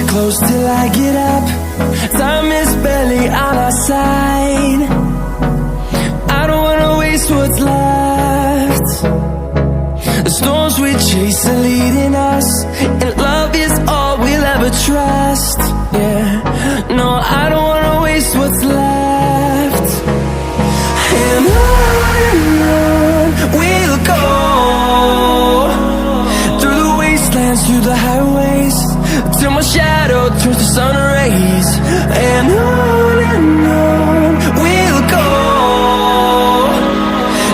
Close till I get up. Time is barely on our side. I don't wanna waste what's left. The storms we chase are leading us, and love is all we'll ever trust. Yeah, no, I don't wanna waste what's left. And on we'll go, through the wastelands, through the highways, till my shadow turns to sun rays. And on we'll go,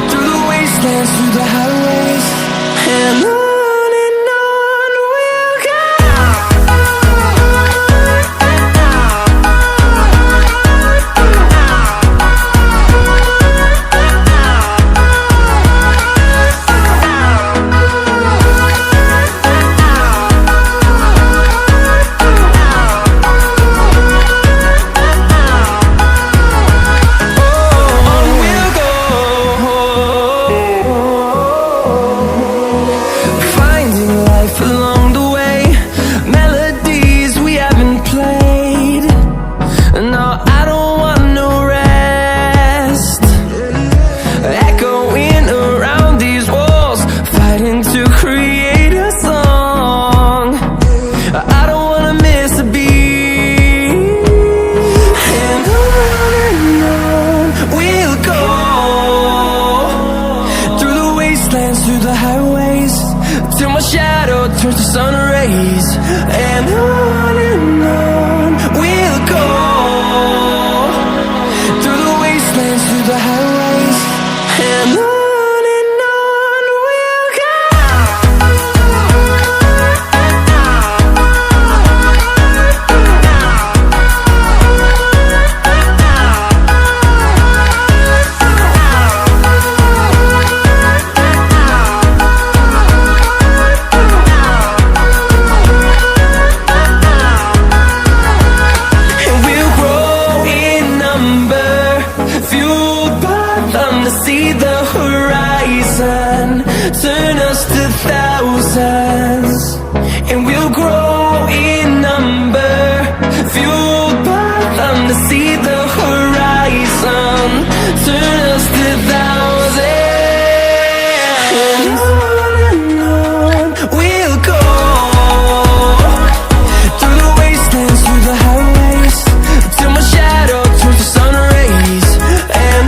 through the wastelands, through the highways, and on we'll go. Through the highways, till my shadow turns to sun rays. And on we'll go, through the wastelands, through the highways, and on we'll go. See the horizon turn us to thousands, and we'll grow in number, fueled by them. To see the horizon turn us to thousands, and on we'll go, through the wastelands, through the highways, till my shadow turns to sun rays. And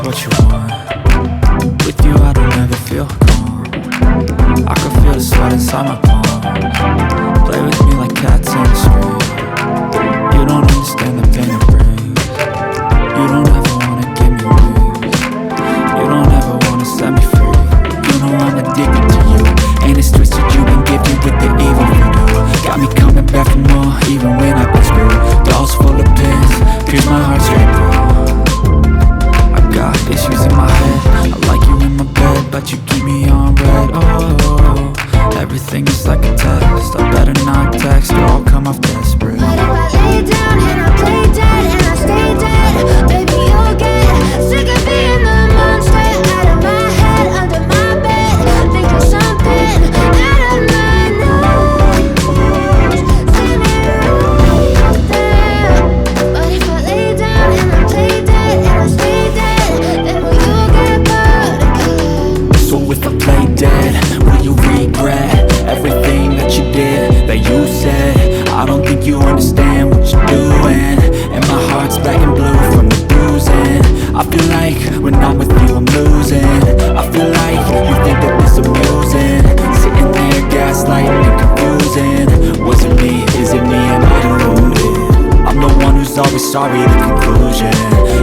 what you want. With you I don't ever feel calm. I can feel the sweat inside my palm. Play with me like cats on a string. You don't understand the pain it brings. You don't ever wanna give me wings. You don't ever wanna set me free. You know I'm addicted to you, and it's twisted. You've been gifted with the evil voodoo. Got me coming back for more, even when I've been screwed. Dolls full of pins, pierce my heart straight through. Got issues in my head. I like you in my bed, but you keep me on red. Oh, everything is like a test. I better not text or I'll come off desperate. But if I lay down and I play dead and I stay dead, baby, you'll get sick of being the monster out of my head, under my bed, thinking something out of my nose. See me right there. But if I lay down and I play dead and I stay dead, then will you get bored again? So if I dragging blue from the bruising. I feel like when I'm with you I'm losing. I feel like you think that this amusing, sitting there gaslighting and confusing. Was it me? Is it me? Am I deluded? I'm the one who's always sorry, the conclusion,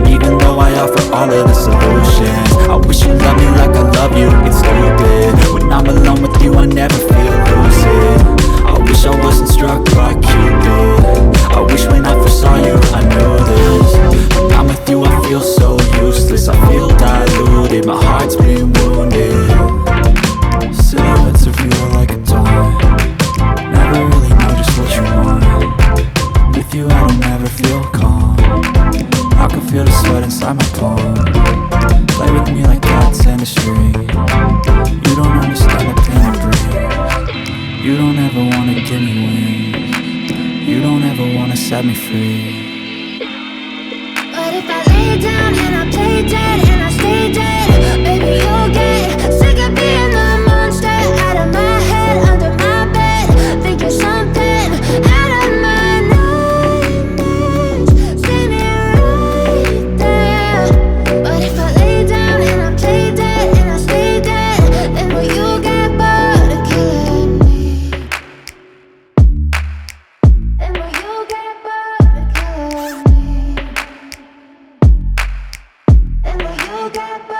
even though I offer all of the solutions. I wish you loved me like I love you, it's stupid. When I'm alone with you I never feel lucid. I wish I wasn't struck by Cupid. I wish when I first saw you I knew this. When I'm with you I feel so useless, I feel diluted, my heart's been wounded. Silhouettes of you are like a dawn, never really know just what you want. With you I don't ever feel calm, I can feel the sweat inside my palm. Play with me like cats in the street. You don't understand the pain I breathe. You don't ever wanna give me wings. You don't ever wanna set me free. But if I lay down and I play dead and I stay dead, baby you'll get sick of being the monster out of my head, under my bed, thinking something out of my nightmares. See me right there. But if I lay down and I play dead and I stay dead, then will you get bored of killing me? Then will you get bored of killing me? Then will you get bored?